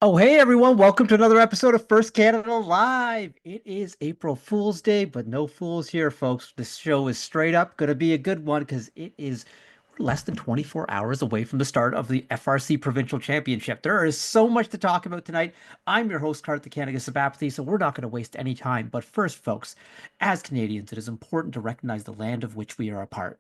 Oh, hey everyone, welcome to another episode of First Canada Live. It is April Fool's Day, but no fools here, folks. This show is straight up going to be a good one because it is less than 24 hours away from the start of the FRC Provincial Championship. There is so much to talk about tonight. I'm your host, Karthik Kanaga's of Apathy, so we're not going to waste any time. But first, folks, as Canadians, it is important to recognize the land of which we are a part.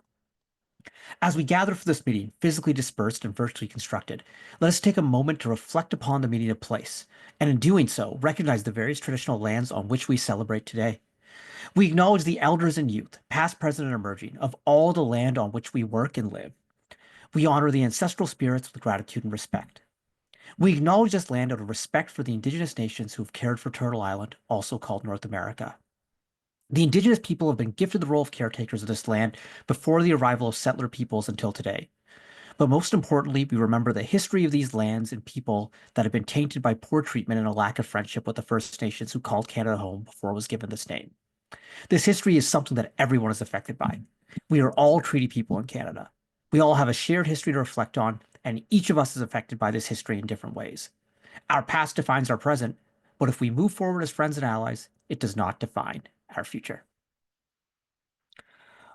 As we gather for this meeting, physically dispersed and virtually constructed, let us take a moment to reflect upon the meaning of place, and in doing so, recognize the various traditional lands on which we celebrate today. We acknowledge the elders and youth, past, present, and emerging, of all the land on which we work and live. We honor the ancestral spirits with gratitude and respect. We acknowledge this land out of respect for the indigenous nations who have cared for Turtle Island, also called North America. The indigenous people have been gifted the role of caretakers of this land before the arrival of settler peoples until today. But most importantly, we remember the history of these lands and people that have been tainted by poor treatment and a lack of friendship with the First Nations who called Canada home before it was given this name. This history is something that everyone is affected by. We are all treaty people in Canada. We all have a shared history to reflect on, and each of us is affected by this history in different ways. Our past defines our present, but if we move forward as friends and allies, it does not define our future.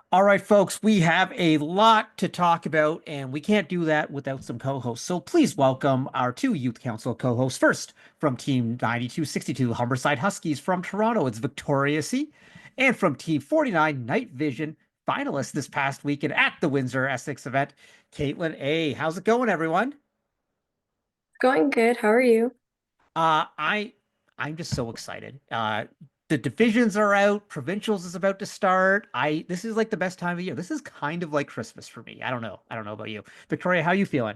All right, folks, we have a lot to talk about, and we can't do that without some co-hosts. So please welcome our two Youth Council co-hosts. First, from Team 9262 Humberside Huskies from Toronto, it's Victoria C. And from Team 49 Night Vision, finalists this past weekend at the Windsor Essex event, Caitlin A. How's it going, everyone? Going good. How are you? Uh, I I'm just so excited. The divisions are out, provincials is about to start. I This is like the best time of year. This is kind of like Christmas for me. I don't know. I don't know about you. Victoria, how you feeling?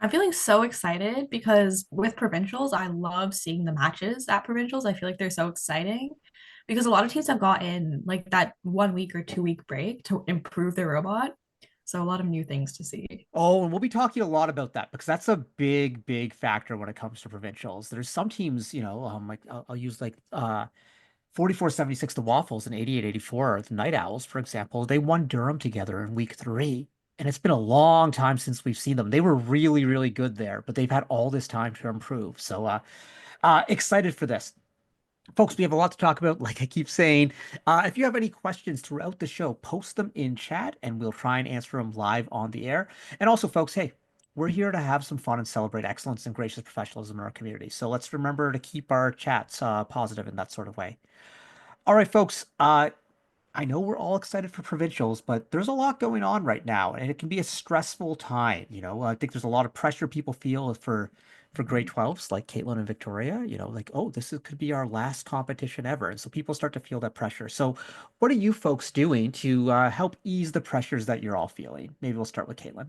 I'm feeling so excited because with provincials, I love seeing the matches at provincials. I feel like they're so exciting because a lot of teams have gotten like that 1 week or 2 week break to improve their robot. So a lot of new things to see. Oh, and we'll be talking a lot about that because that's a big, big factor when it comes to provincials. There's some teams, like I'll use like 4476 the Waffles and 8884 the Night Owls, for example. They won Durham together in week three. And it's been a long time since we've seen them. They were really, really good there, but they've had all this time to improve. So excited for this. Folks, we have a lot to talk about, like I keep saying. If you have any questions throughout the show, post them in chat and we'll try and answer them live on the air. And also, folks, hey, we're here to have some fun and celebrate excellence and gracious professionalism in our community. So let's remember to keep our chats positive in that sort of way. All right, folks. I know we're all excited for provincials, but there's a lot going on right now, and it can be a stressful time. I think there's a lot of pressure people feel for grade 12s like Caitlin and Victoria, like, oh, could be our last competition ever. And so people start to feel that pressure. So what are you folks doing to help ease the pressures that you're all feeling? Maybe we'll start with Caitlin.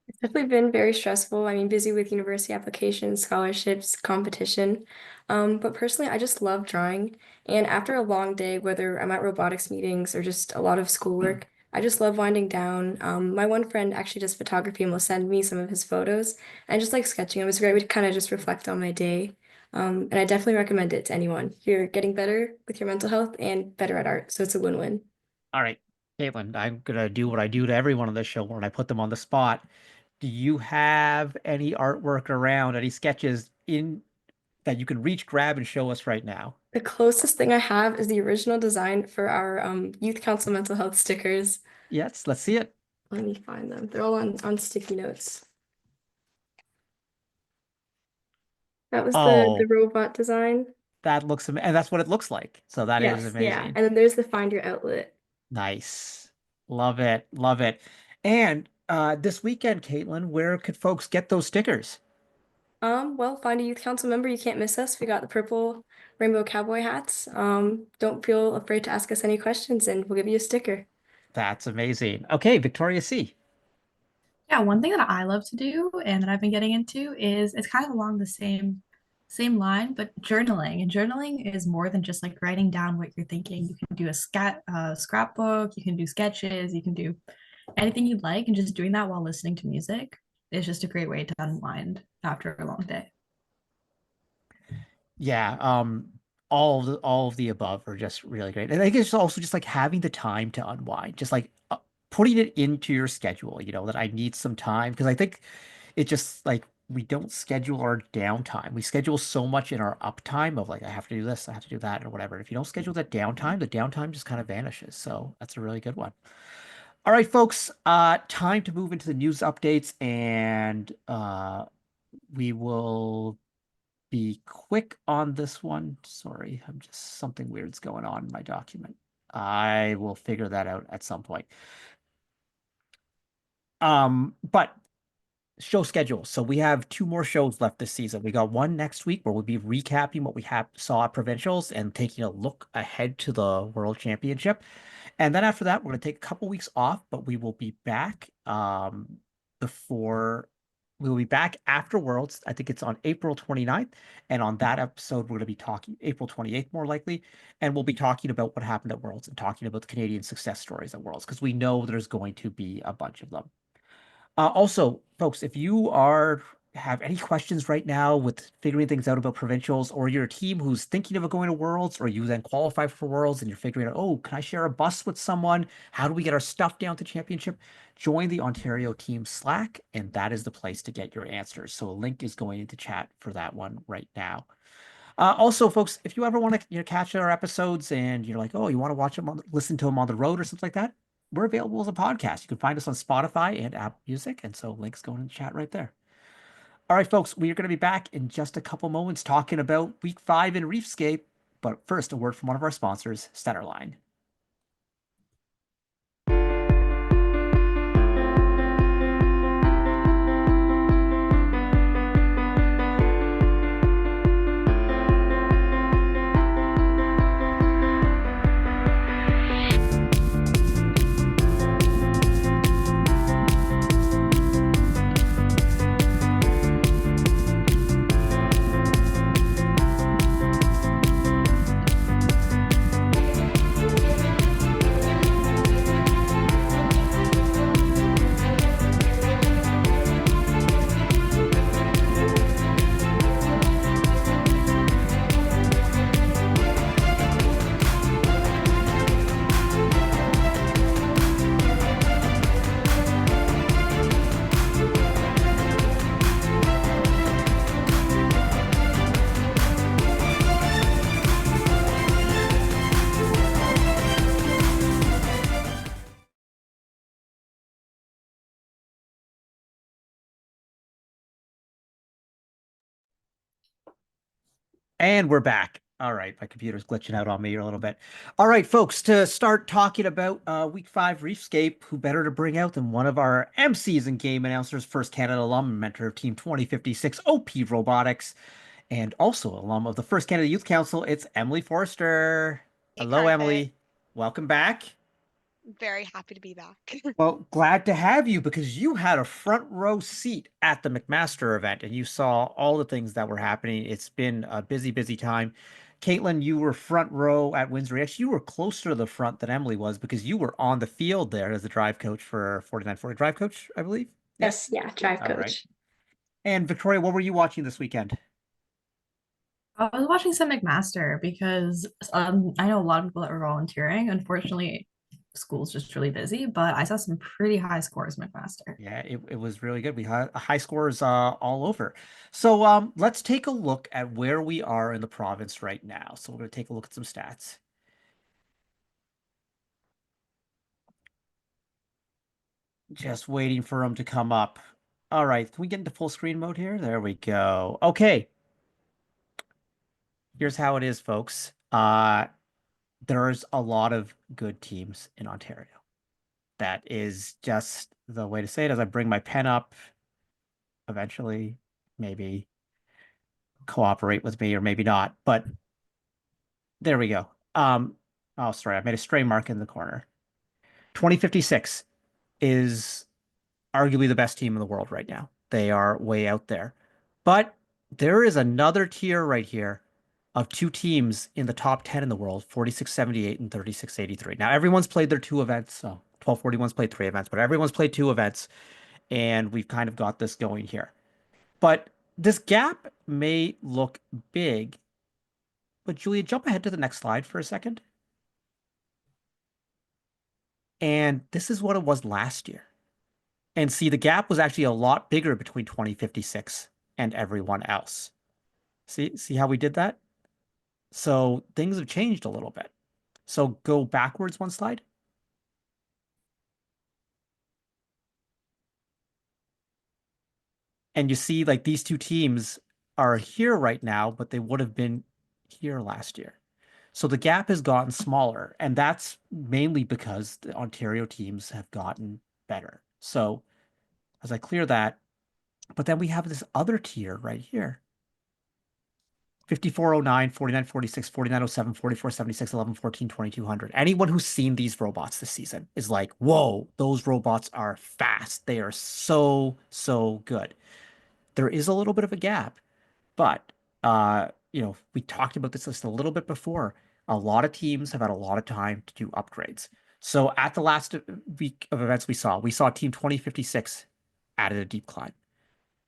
It's definitely been very stressful. I mean, busy with university applications, scholarships, competition. But personally, I just love drawing. And after a long day, whether I'm at robotics meetings or just a lot of schoolwork, I just love winding down. My one friend actually does photography and will send me some of his photos. And just like sketching, it was a great way to kind of just reflect on my day. And I definitely recommend it to anyone. You're getting better with your mental health and better at art. So it's a win-win. All right, Caitlin, I'm gonna do what I do to everyone on this show when I put them on the spot. Do you have any artwork around, any sketches in that you can reach, grab, and show us right now? The closest thing I have is the original design for our Youth Council mental health stickers. Yes, let's see it. Let me find them. They're all on sticky notes. That was the Oh, robot design. and that's what it looks like. So that is Yes, yeah. amazing. And then there's the find your outlet. Nice. Love it. Love it. And this weekend, Caitlin, where could folks get those stickers? Well, find a youth council member. You can't miss us. We got the purple rainbow cowboy hats. Don't feel afraid to ask us any questions and we'll give you a sticker. That's amazing. Okay, Victoria C. Yeah, one thing that I love to do and that I've been getting into is it's kind of along the same line, but journaling. And journaling is more than just like writing down what you're thinking. You can do scrapbook, you can do sketches, you can do anything you'd like, and just doing that while listening to music is just a great way to unwind after a long day. Yeah, all of the above are just really great. And I think it's also just like having the time to unwind, just like putting it into your schedule, that I need some time because I think it just like we don't schedule our downtime. We schedule so much in our uptime of like, I have to do this, I have to do that, or whatever. If you don't schedule that downtime, the downtime just kind of vanishes. So that's a really good one. All right, folks, time to move into the news updates, and we will be quick on this one. Sorry, I'm just something weird's going on in my document. I will figure that out at some point. But show schedule. So we have 2 more shows left this season. We got one next week where we'll be recapping what we saw at provincials and taking a look ahead to the World Championship. And then after that, we're going to take a couple weeks off, but we will be back before we will be back after Worlds. I think it's on April 29th. And on that episode, we're going to be talking April 28th, more likely. And we'll be talking about what happened at Worlds and talking about the Canadian success stories at Worlds, because we know there's going to be a bunch of them. Also, folks, if you have any questions right now with figuring things out about provincials, or you're a team who's thinking of going to Worlds, or you then qualify for Worlds and you're figuring out, oh, can I share a bus with someone? How do we get our stuff down to championship? Join the Ontario team Slack, and that is the place to get your answers. So a link is going into chat for that one right now. Also, folks, if you ever want to catch our episodes and you're like, oh, you want to watch them, listen to them on the road or something like that, we're available as a podcast. You can find us on Spotify and Apple Music, and so links going in the chat right there. All right, folks, we are going to be back in just a couple moments talking about Week 5 in Reefscape. But first, a word from one of our sponsors, Centerline. And we're back. All right, my computer's glitching out on me a little bit. All right, folks, to start talking about Week 5 Reefscape, who better to bring out than one of our MCs and game announcers, First Canada alum and mentor of Team 2056 OP Robotics, and also alum of the First Canada Youth Council. It's Emily Forster. Hey, Hello, Carpet. Emily. Welcome back. Very happy to be back. Well, glad to have you, because you had a front row seat at the McMaster event and you saw all the things that were happening. It's been a busy, busy time. Caitlin, you were front row at Windsor. Actually, you were closer to the front than Emily was, because you were on the field there as the drive coach for 4940. Drive coach, I believe? Yes, yeah, drive All right. coach. And Victoria, what were you watching this weekend? I was watching some McMaster because I know a lot of people that were volunteering. Unfortunately, school's just really busy, but I saw some pretty high scores McMaster. Yeah, it was really good. We had high scores all over. So let's take a look at where we are in the province right now. So we're going to take a look at some stats. Just waiting for them to come up. All right, can we get into full screen mode here? There we go. Okay. Here's how it is, folks. There's a lot of good teams in Ontario. That is just the way to say it. As I bring my pen up, eventually, maybe cooperate with me or maybe not. But there we go. Oh, sorry, I made a stray mark in the corner. 2056 is arguably the best team in the world right now. They are way out there. But there is another tier right here of 2 teams in the top 10 in the world, 4678 and 3683. Now, everyone's played their 2 events. So 1241's played 3 events, but everyone's played 2 events. And we've kind of got this going here. But this gap may look big. But Julia, jump ahead to the next slide for a second. And this is what it was last year. And see, the gap was actually a lot bigger between 2056 and everyone else. See how we did that? So things have changed a little bit. So go backwards one slide. And you see like these two teams are here right now, but they would have been here last year. So the gap has gotten smaller, and that's mainly because the Ontario teams have gotten better. So as I clear that, but then we have this other tier right here. 5409, 4946, 4907, 4476, 1114, 2200. Anyone who's seen these robots this season is like, whoa, those robots are fast. They are so, so good. There is a little bit of a gap, but we talked about this just a little bit before. A lot of teams have had a lot of time to do upgrades. So at the last week of events we saw Team 2056 added a deep climb.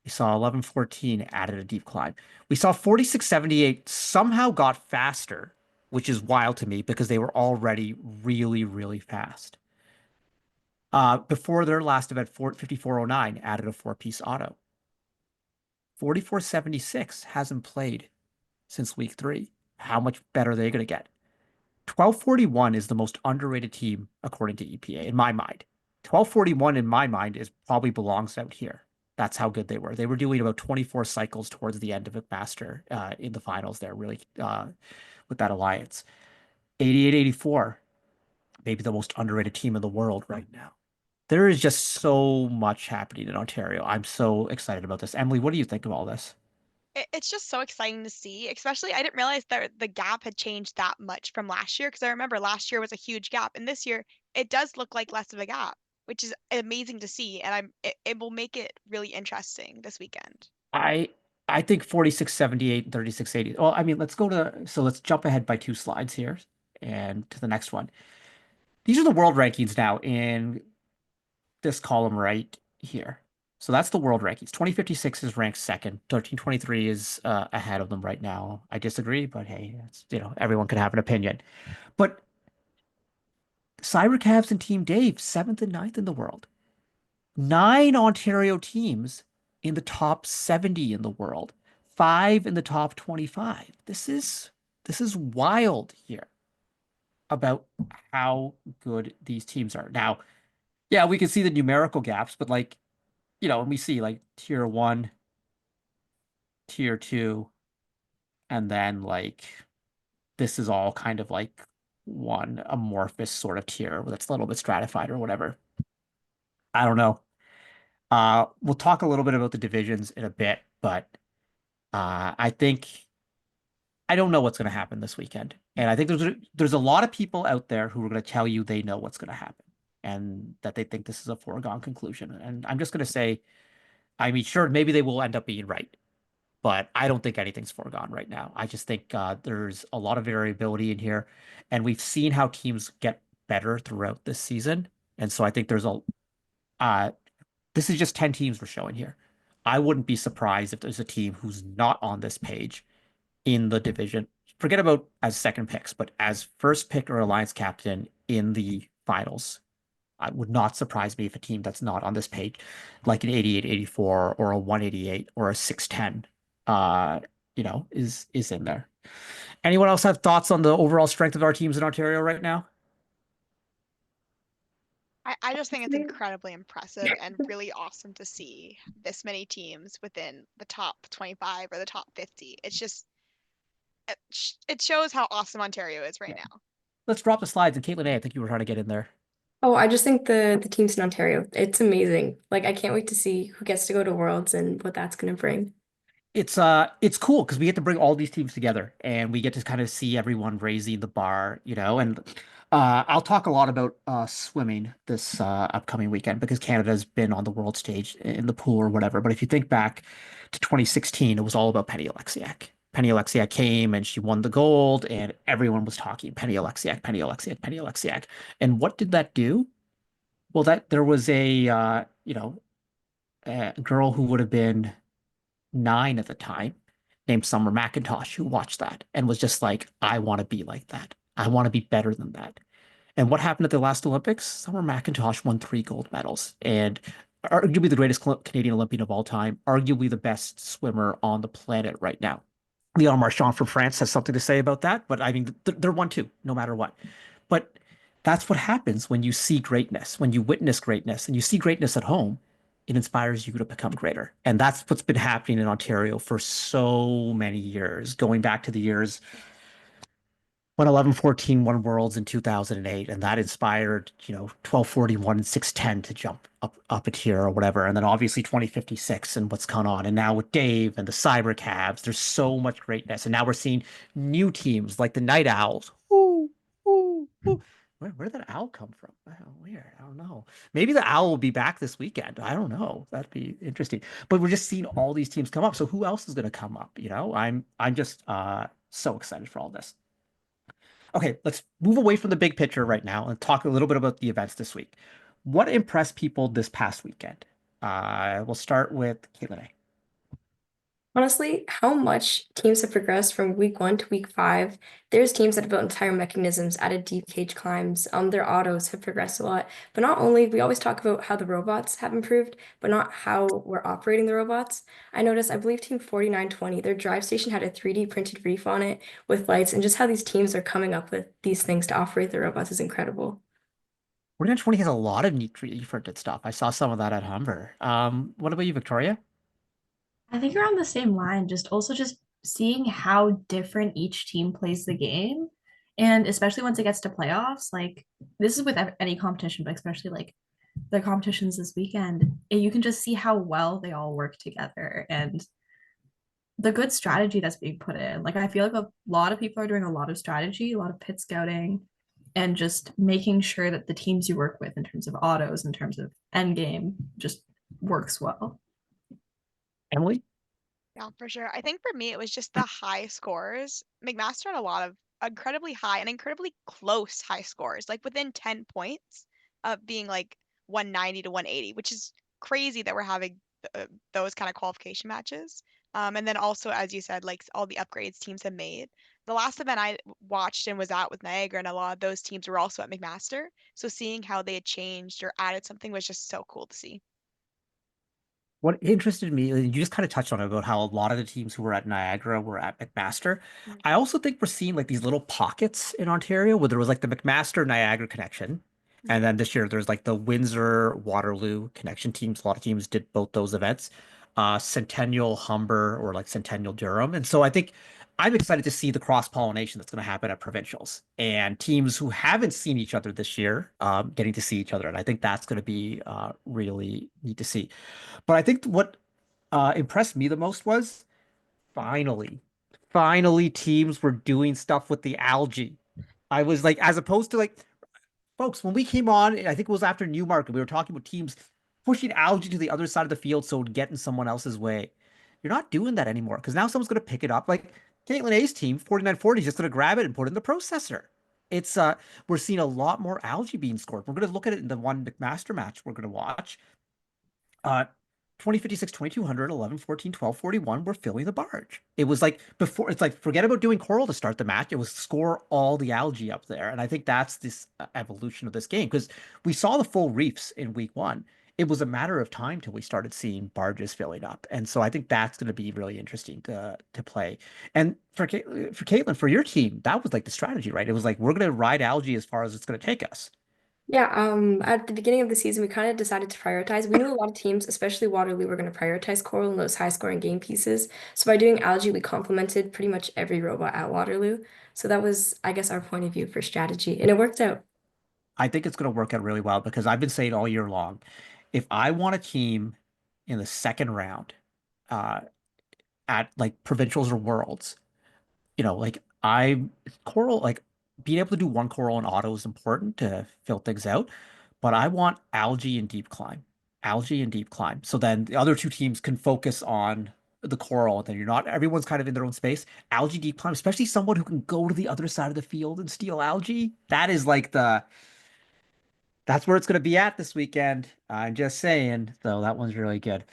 We saw 1114 added a deep climb. We saw 4678 somehow got faster, which is wild to me because they were already really, really fast. Before their last event, 5409 added a 4-piece auto. 4476 hasn't played since week 3. How much better are they going to get? 1241 is the most underrated team according to EPA in my mind. 1241 in my mind probably belongs out here. That's how good they were. They were doing about 24 cycles towards the end of a master in the finals there, really, with that alliance. 8884, maybe the most underrated team in the world right now. There is just so much happening in Ontario. I'm so excited about this. Emily, what do you think of all this? It's just so exciting to see, especially I didn't realize that the gap had changed that much from last year, because I remember last year was a huge gap, and this year it does look like less of a gap, which is amazing to see, and it will make it really interesting this weekend. I think 4678 and 3680. Well, I mean, let's jump ahead by 2 slides here and to the next one. These are the world rankings now in this column right here. So that's the world rankings. 2056 is ranked second. 1323 is ahead of them right now. I disagree, but hey, everyone could have an opinion. But CyberCavs and Team Dave, 7th and 9th in the world. 9 Ontario teams in the top 70 in the world. 5 in the top 25. This is wild here about how good these teams are. Now, yeah, we can see the numerical gaps, but when we see like tier 1, tier 2, and then this is all kind of like one amorphous sort of tier that's a little bit stratified or whatever. I don't know. We'll talk a little bit about the divisions in a bit, but I don't know what's going to happen this weekend. And I think there's a lot of people out there who are going to tell you they know what's going to happen and that they think this is a foregone conclusion. And I'm just going to say, I mean, sure, maybe they will end up being right, but I don't think anything's foregone right now. I just think there's a lot of variability in here, and we've seen how teams get better throughout this season. And so I think this is just 10 teams we're showing here. I wouldn't be surprised if there's a team who's not on this page in the division. Forget about as second picks, but as first pick or alliance captain in the finals. It would not surprise me if a team that's not on this page, like an 88-84 or a 188 or a 610, is in there. Anyone else have thoughts on the overall strength of our teams in Ontario right now? I just think it's incredibly impressive and really awesome to see this many teams within the top 25 or the top 50. It's just, it shows how awesome Ontario is right now. Let's drop the slides. And Caitlin A, I think you were trying to get in there. Oh, I just think the teams in Ontario, it's amazing. Like I can't wait to see who gets to go to Worlds and what that's going to bring. It's cool because we get to bring all these teams together and we get to kind of see everyone raising the bar, and I'll talk a lot about swimming this upcoming weekend because Canada's been on the world stage in the pool or whatever. But if you think back to 2016, it was all about Penny Oleksiak. Penny Oleksiak came and she won the gold and everyone was talking Penny Oleksiak, Penny Oleksiak, Penny Oleksiak. And what did that do? Well, there was a girl who would have been 9 at the time named Summer McIntosh who watched that and was just like, I want to be like that. I want to be better than that. And what happened at the last Olympics? Summer McIntosh won 3 gold medals. And arguably the greatest Canadian Olympian of all time, arguably the best swimmer on the planet right now. Leon Marchand from France has something to say about that, but I mean, they're one too, no matter what. But that's what happens when you see greatness, when you witness greatness, and you see greatness at home, it inspires you to become greater. And that's what's been happening in Ontario for so many years, going back to the years when 1114 won Worlds in 2008, and that inspired, 1241 and 610 to jump up a tier or whatever. And then obviously 2056 and what's gone on. And now with Dave and the Cyber Cavs, there's so much greatness. And now we're seeing new teams like the Night Owls. Ooh, ooh, ooh. Where did that owl come from? Oh, weird. I don't know. Maybe the owl will be back this weekend. I don't know. That'd be interesting. But we're just seeing all these teams come up. So who else is going to come up? I'm just so excited for all this. Okay, let's move away from the big picture right now and talk a little bit about the events this week. What impressed people this past weekend? We'll start with Caitlin A. Honestly, how much teams have progressed from week 1 to week 5. There's teams that have built entire mechanisms, added deep cage climbs. Their autos have progressed a lot. But not only, we always talk about how the robots have improved, but not how we're operating the robots. I noticed, I believe Team 4920, their drive station had a 3D printed reef on it with lights, and just how these teams are coming up with these things to operate the robots is incredible. 4920 has a lot of neat 3D printed stuff. I saw some of that at Humber. What about you, Victoria? I think you're on the same line, just also just seeing how different each team plays the game. And especially once it gets to playoffs, like this is with any competition, but especially like the competitions this weekend, you can just see how well they all work together and the good strategy that's being put in. Like I feel like a lot of people are doing a lot of strategy, a lot of pit scouting, and just making sure that the teams you work with in terms of autos, in terms of end game, just works well. Emily? Yeah, for sure. I think for me, it was just the high scores. McMaster had a lot of incredibly high and incredibly close high scores, like within 10 points of being like 190 to 180, which is crazy that we're having those kind of qualification matches. And then also, as you said, like all the upgrades teams have made. The last event I watched and was at with Niagara, and a lot of those teams were also at McMaster. So seeing how they had changed or added something was just so cool to see. What interested me, you just kind of touched on it about how a lot of the teams who were at Niagara were at McMaster. Mm. I also think we're seeing like these little pockets in Ontario where there was like the McMaster Niagara connection. And then this year there's like the Windsor Waterloo connection teams. A lot of teams did both those events. Centennial Humber or like Centennial Durham. And so I think I'm excited to see the cross-pollination that's going to happen at provincials and teams who haven't seen each other this year getting to see each other. And I think that's going to be really neat to see. But I think what impressed me the most was finally, finally teams were doing stuff with the algae. I was like, as opposed to like, folks, when we came on, I think it was after Newmarket, we were talking about teams pushing algae to the other side of the field so it would get in someone else's way. You're not doing that anymore because now someone's going to pick it up. Like Caitlin A's team, 4940, is just going to grab it and put it in the processor. It's we're seeing a lot more algae being scored. We're going to look at it in the one McMaster match we're going to watch. 2056, 2200, 1114, 1241, we're filling the barge. It was like before, it's like forget about doing coral to start the match. It was score all the algae up there. And I think that's this evolution of this game because we saw the full reefs in week 1. It was a matter of time till we started seeing barges filling up. And so I think that's going to be really interesting to play. And for Caitlin, for your team, that was like the strategy, right? It was like, we're going to ride algae as far as it's going to take us. Yeah, at the beginning of the season, we kind of decided to prioritize. We knew a lot of teams, especially Waterloo, were going to prioritize Coral and those high-scoring game pieces. So by doing Algae, we complemented pretty much every robot at Waterloo. So that was, I guess, our point of view for strategy, and it worked out. I think it's going to work out really well because I've been saying all year long, if I want a team in the second round, uh, at like provincials or worlds, like coral, like being able to do one coral and auto is important to fill things out, but I want algae and deep climb. So then the other two teams can focus on the coral, and then you're not, everyone's kind of in their own space. Algae deep climb, especially someone who can go to the other side of the field and steal algae. That is like that's where it's going to be at this weekend. I'm just saying, though, that one's really good.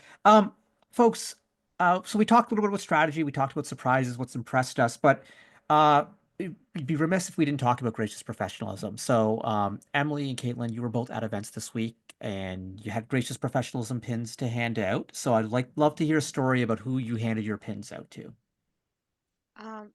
Folks, so we talked a little bit about strategy. We talked about surprises, what's impressed us. But We'd be remiss if we didn't talk about gracious professionalism. So, Emily and Caitlin, you were both at events this week, and you had gracious professionalism pins to hand out. So, I'd love to hear a story about who you handed your pins out to.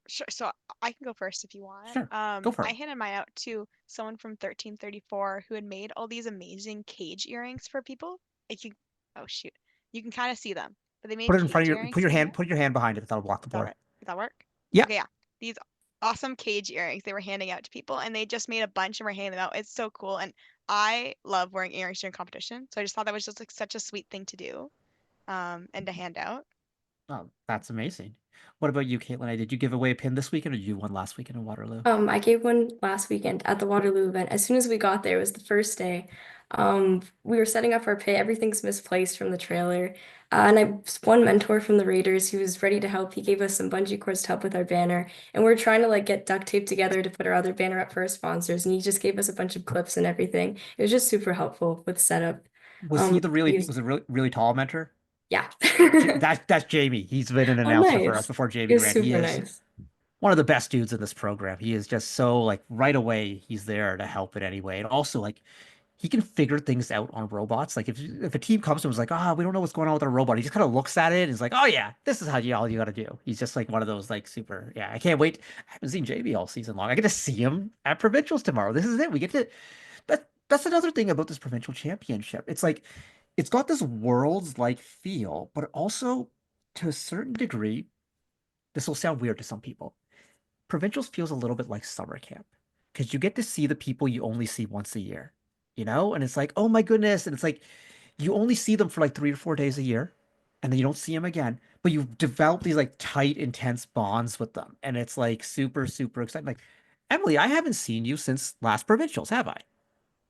Sure. So I can go first if you want. Sure, go for I it. handed mine out to someone from 1334 who had made all these amazing cage earrings for people. Like you, oh shoot, you can kind of see them, but they made Put it in front cage of your earrings for people. put your hand behind it. That'll block the Is that board. right? Does that work? Yeah. Okay, yeah. These awesome cage earrings they were handing out to people, and they just made a bunch and were handing them out. It's so cool, and I love wearing earrings during competition, so I just thought that was just like such a sweet thing to do, and to hand out. Oh, that's amazing. What about you, Caitlin? Did you give away a pin this weekend, or did you one last weekend in Waterloo? I gave one last weekend at the Waterloo event. As soon as we got there, it was the first day. We were setting up our pit. Everything's misplaced from the trailer. One mentor from the Raiders, he was ready to help. He gave us some bungee cords to help with our banner. And we are trying to like get duct tape together to put our other banner up for our sponsors. And he just gave us a bunch of clips and everything. It was just super helpful with setup. Was he the He was- was a really tall mentor? yeah. That's Jamie. He's been an Oh, announcer for us nice. before He Jamie was ran. He super is nice. one of the best dudes in this program. He is just so like right away he's there to help in any way. And also like he can figure things out on robots. Like if a team comes to him and is like, we don't know what's going on with our robot, he just kind of looks at it and is like, oh yeah, this is all you gotta do. He's just like one of those like super, yeah, I can't wait. I haven't seen JB all season long. I get to see him at provincials tomorrow. This is it. We get to that's another thing about this provincial championship. It's like it's got this worlds like feel, but also to a certain degree, this will sound weird to some people. Provincials feels a little bit like summer camp because you get to see the people you only see once a year, and it's like, oh my goodness. And it's like you only see them for like 3 or 4 days a year and then you don't see them again, but you've developed these like tight, intense bonds with them. And it's like super, super exciting. Like, Emily, I haven't seen you since last provincials, have I?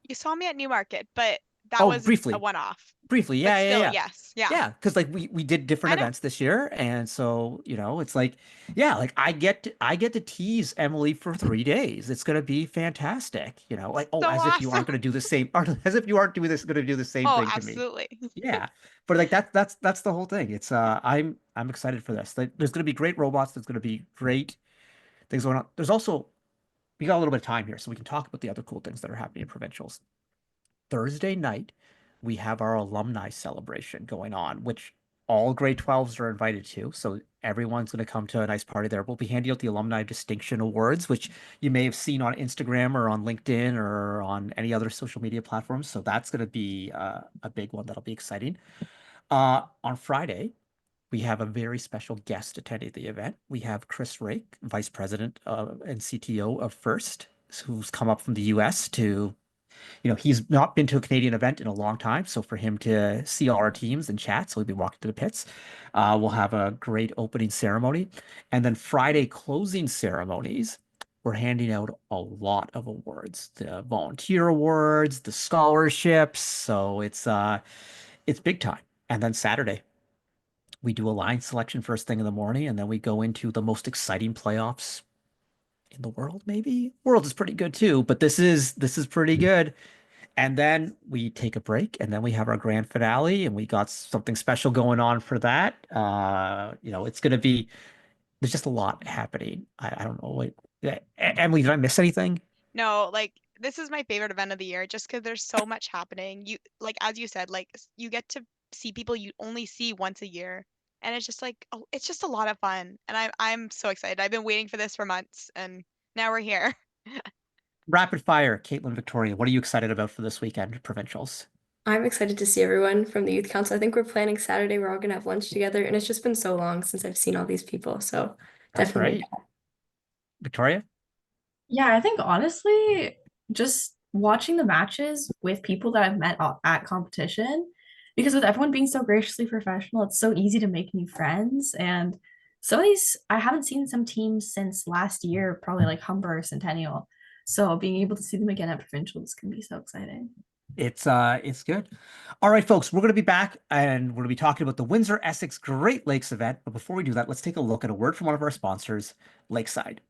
You saw me at Newmarket, but that Oh, was a briefly. one-off. Briefly, But yeah, yeah, still, yeah. yes, yeah. Yeah, because like we did different I know. events this year, and so it's like, yeah, like I get to tease Emily for 3 days. It's gonna be fantastic, like So as if you aren't awesome. gonna do the same, or as if you aren't gonna do the same Oh, thing to me. absolutely. Yeah, but like that's the whole thing. It's I'm excited for this. Like, there's gonna be great robots. There's gonna be great things going on. There's also we got a little bit of time here, so we can talk about the other cool things that are happening in provincials. Thursday night, we have our alumni celebration going on, which all grade 12s are invited to. So everyone's going to come to a nice party there. We'll be handing out the Alumni Distinction Awards, which you may have seen on Instagram or on LinkedIn or on any other social media platforms. So that's going to be a big one that'll be exciting. On Friday, we have a very special guest attending the event. We have Chris Rake, Vice President and CTO of First, who's come up from the US to he's not been to a Canadian event in a long time. So for him to see all our teams and chat, so we'll be walking to the pits. We'll have a great opening ceremony. And then Friday closing ceremonies, we're handing out a lot of awards, the volunteer awards, the scholarships. So it's big time. And then Saturday, we do a line selection first thing in the morning, and then we go into the most exciting playoffs in the world, maybe. World is pretty good too, but this is pretty good. And then we take a break, and then we have our grand finale, and we got something special going on for that. It's gonna be there's just a lot happening. I don't know what Emily, did I miss anything? No, like this is my favorite event of the year just because there's so much happening. You like as you said, like you get to see people you only see once a year. And it's just like, oh, it's just a lot of fun. And I'm so excited. I've been waiting for this for months and now we're here. Rapid fire, Caitlin, Victoria, what are you excited about for this weekend, provincials? I'm excited to see everyone from the youth council. I think we're planning Saturday. We're all gonna have lunch together, and it's just been so long since I've seen all these people. So That's definitely. right. Victoria? Yeah, I think honestly, just watching the matches with people that I've met at competition, because with everyone being so graciously professional, it's so easy to make new friends. And some of these, I haven't seen some teams since last year, probably like Humber or Centennial. So being able to see them again at provincials can be so exciting. It's good. All right, folks, we're going to be back and we're going to be talking about the Windsor Essex Great Lakes event. But before we do that, let's take a look at a word from one of our sponsors, Lakeside.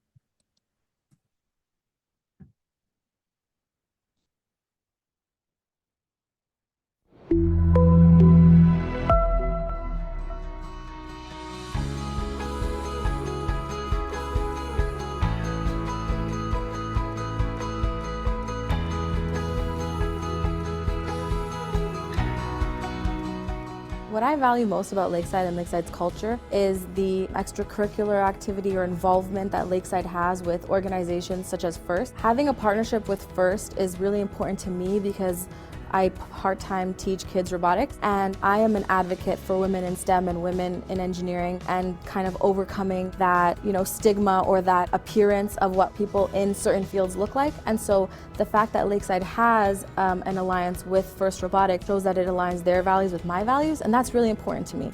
What I value most about Lakeside and Lakeside's culture is the extracurricular activity or involvement that Lakeside has with organizations such as FIRST. Having a partnership with FIRST is really important to me because I part-time teach kids robotics, and I am an advocate for women in STEM and women in engineering and kind of overcoming that, stigma or that appearance of what people in certain fields look like. And so the fact that Lakeside has an alliance with FIRST Robotics shows that it aligns their values with my values, and that's really important to me.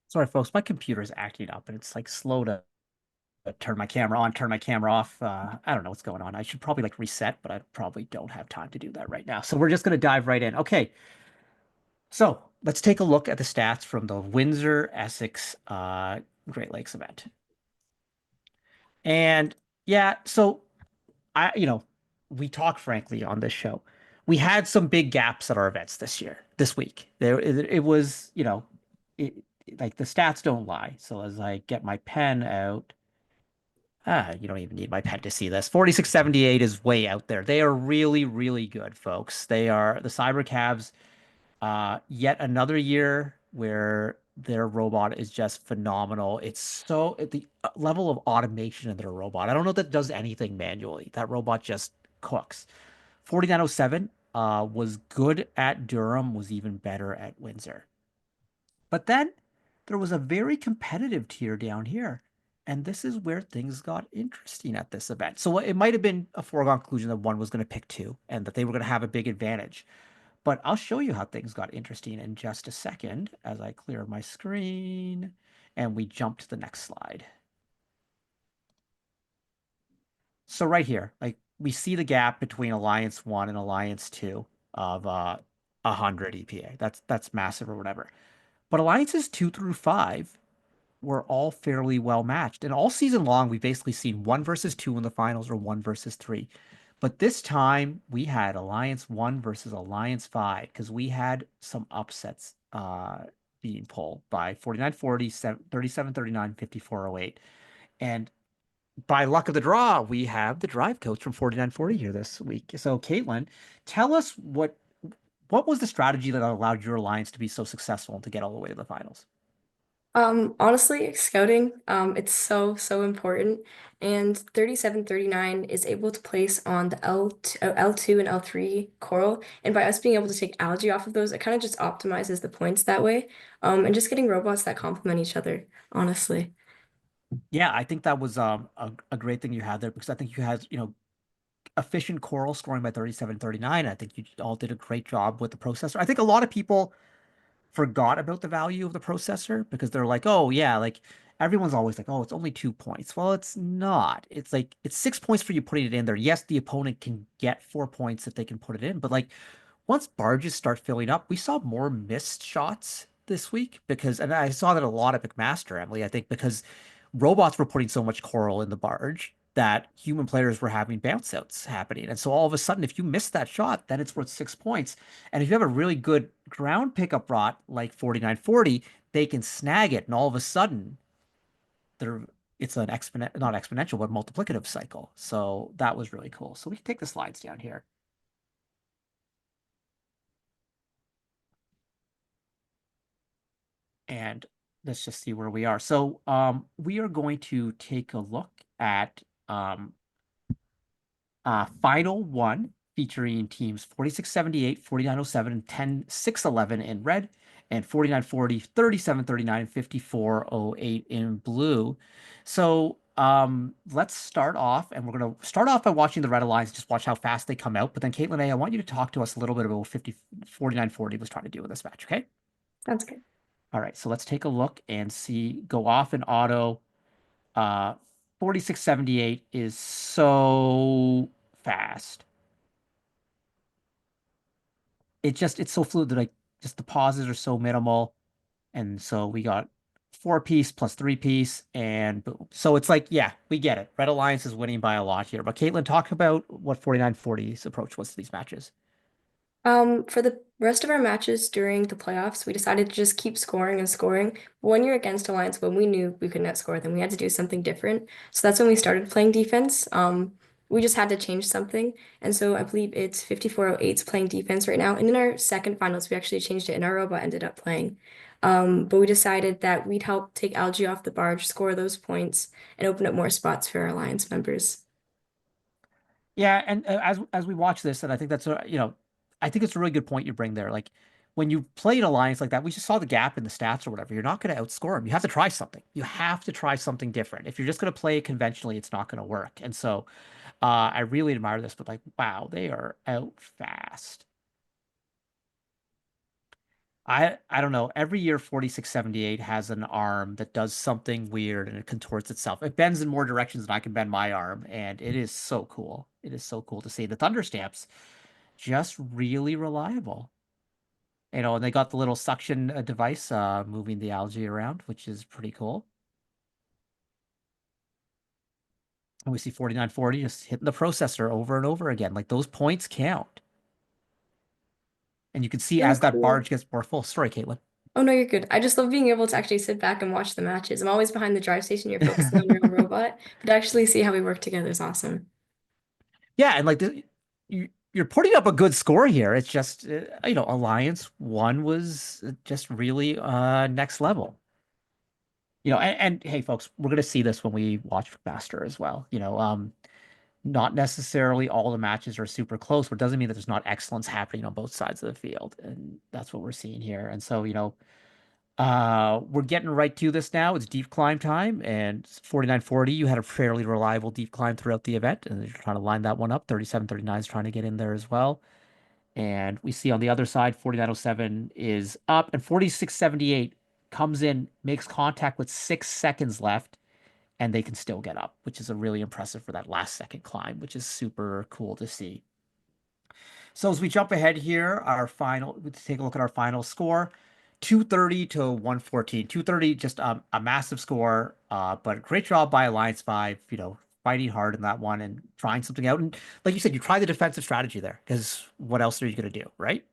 Sorry, folks, my computer's acting up and it's like slow to turn my camera on, turn my camera off. I don't know what's going on. I should probably like reset, but I probably don't have time to do that right now. So we're just going to dive right in. Okay. So let's take a look at the stats from the Windsor Essex Great Lakes event. And yeah, so we talk frankly on this show. We had some big gaps at our events this week. It was, like the stats don't lie. So as I get my pen out, you don't even need my pen to see this. 4678 is way out there. They are really, really good, folks. They are the Cybercabs. Yet another year where their robot is just phenomenal. It's so at the level of automation in their robot. I don't know that does anything manually. That robot just cooks. 4907 was good at Durham, was even better at Windsor. But then there was a very competitive tier down here. And this is where things got interesting at this event. So it might have been a foregone conclusion that one was going to pick two and that they were going to have a big advantage. But I'll show you how things got interesting in just a second as I clear my screen and we jump to the next slide. So right here, like we see the gap between Alliance 1 and Alliance 2 of 100 EPA. That's massive or whatever. But Alliances 2 through 5 were all fairly well matched. And all season long, we've basically seen 1 versus 2 in the finals or 1 versus 3. But this time we had Alliance 1 versus Alliance 5 because we had some upsets being pulled by 4940, 3739, 5408. And by luck of the draw, we have the drive coach from 4940 here this week. So Caitlin, tell us what was the strategy that allowed your alliance to be so successful and to get all the way to the finals? Honestly, scouting, it's so important. And 3739 is able to place on the L2 and L3 coral. And by us being able to take algae off of those, it kind of just optimizes the points that way. And just getting robots that complement each other, honestly. Yeah, I think that was a great thing you had there because I think you had, efficient coral scoring by 3739. I think you all did a great job with the processor. I think a lot of people forgot about the value of the processor because they're like, oh yeah, like everyone's always like, oh, it's only 2 points. Well, it's not. It's like it's 6 points for you putting it in there. Yes, the opponent can get 4 points if they can put it in, but like once barges start filling up, we saw more missed shots this week and I saw that a lot at McMaster, Emily, I think because robots were putting so much coral in the barge that human players were having bounce outs happening. And so all of a sudden, if you miss that shot, then it's worth 6 points. And if you have a really good ground pickup rot like 4940, they can snag it. And all of a sudden, it's an not exponential, but multiplicative cycle. So that was really cool. So we can take the slides down here. And let's just see where we are. So we are going to take a look at Final 1 featuring teams 4678, 4907, and 10611 in red, and 4940, 3739, and 5408 in blue. So let's start off, and we're going to start off by watching the Red Alliance, just watch how fast they come out. But then, Caitlin A., I want you to talk to us a little bit about what 4940 was trying to do in this match, okay? That's good. All right, so let's take a look and see, go off in auto. 4678 is so fast. It's so fluid that like just the pauses are so minimal. And so we got 4-piece plus 3-piece and boom. So it's like, yeah, we get it. Red Alliance is winning by a lot here. But Caitlin, talk about what 4940's approach was to these matches. For the rest of our matches during the playoffs, we decided to just keep scoring and scoring. But when you're against Alliance, when we knew we could net score, then we had to do something different. So that's when we started playing defense. we just had to change something. And so I believe it's 5408's playing defense right now. And in our second finals, we actually changed it and our robot ended up playing. But we decided that we'd help take Algae off the barge, score those points, and open up more spots for our Alliance members. Yeah, and as we watch this, and I think that's I think it's a really good point you bring there. Like when you play an alliance like that, we just saw the gap in the stats or whatever. You're not going to outscore them. You have to try something. You have to try something different. If you're just going to play it conventionally, it's not going to work. And so, I really admire this. But like, wow, they are out fast. I don't know. Every year 4678 has an arm that does something weird and it contorts itself. It bends in more directions than I can bend my arm, and it is so cool. It is so cool to see. The Thunder Stamps just really reliable. And they got the little suction device moving the algae around, which is pretty cool. And we see 4940 just hitting the processor over and over again. Like those points count. And you can see Really as that cool. barge gets more full. Sorry, Caitlin. Oh no, you're good. I just love being able to actually sit back and watch the matches. I'm always behind the drive station. You're focusing on your own robot, but to actually see how we work together is awesome. Yeah, and like you're putting up a good score here. It's just Alliance 1 was just really next level. And hey folks, we're gonna see this when we watch Master as well. Not necessarily all the matches are super close, but it doesn't mean that there's not excellence happening on both sides of the field. And that's what we're seeing here. And so, we're getting right to this now. It's deep climb time, and 4940, you had a fairly reliable deep climb throughout the event, and you're trying to line that one up. 3739 is trying to get in there as well. And we see on the other side, 4907 is up, and 4678 comes in, makes contact with 6 seconds left, and they can still get up, which is a really impressive for that last second climb, which is super cool to see. So as we jump ahead here, we take a look at our final score. 230 to 114. 230, just a massive score, but great job by Alliance 5, fighting hard in that one and trying something out. And like you said, you try the defensive strategy there, because what else are you going to do, right?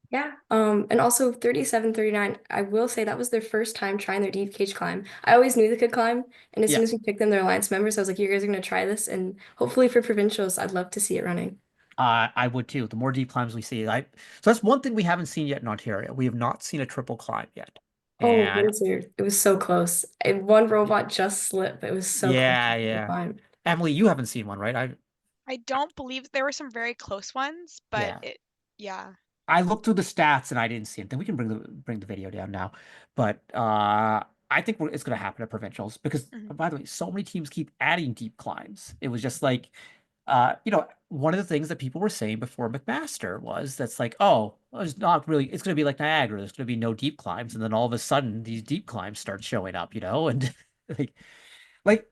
Yeah. And also 3739, I will say that was their first time trying their deep cage climb. I always knew they could climb, and as soon Yeah. as we picked them, their Alliance members, I was like, you guys are gonna try this, and hopefully for provincials, I'd love to see it running. I would too. The more deep climbs we see, so that's one thing we haven't seen yet in Ontario. We have not seen a triple climb yet. Oh, And Windsor, it was so close. One robot just slipped. It was so close yeah, to the yeah. climb. Emily, you haven't seen one, right? I don't believe there were some very close ones, but Yeah. yeah. I looked through the stats and I didn't see it. Then we can bring the video down now. But I think it's going to happen at provincials because, by the way, so many teams keep adding deep climbs. It was just like, one of the things that people were saying before McMaster was that's like, oh, it's not really, it's going to be like Niagara. There's going to be no deep climbs. And then all of a sudden, these deep climbs start showing up, and like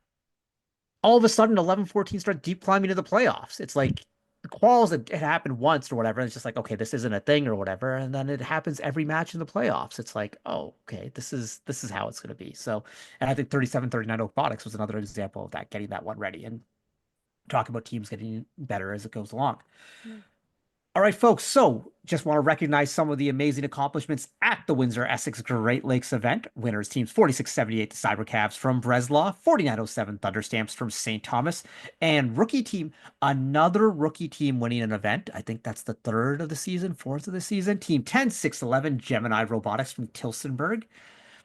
all of a sudden 11-14 start deep climbing to the playoffs. It's like the quals, it happened once or whatever. And it's just like, okay, this isn't a thing or whatever. And then it happens every match in the playoffs. It's like, oh, okay, this is how it's going to be. So, and I think 37-39 Oakbotics was another example of that, getting that one ready and talk about teams getting better as it goes along. All right, folks. So just want to recognize some of the amazing accomplishments at the Windsor Essex Great Lakes event. Winners teams 4678 the Cybercabs from Breslau, 4907 Thunderstamps from St. Thomas, and rookie team, another rookie team winning an event. I think that's the fourth of the season. Team 10611 Gemini Robotics from Tilsonburg.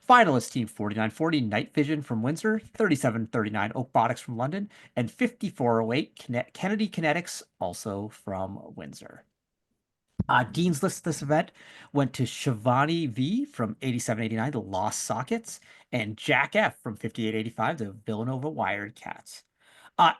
Finalist team 4940 Night Vision from Windsor, 3739 Oakbotics from London, and 5408 Kennedy Kinetics, also from Windsor. Dean's List this event went to Shivani V from 8789, the Lost Sockets, and Jack F from 5885, the Villanova Wired Cats.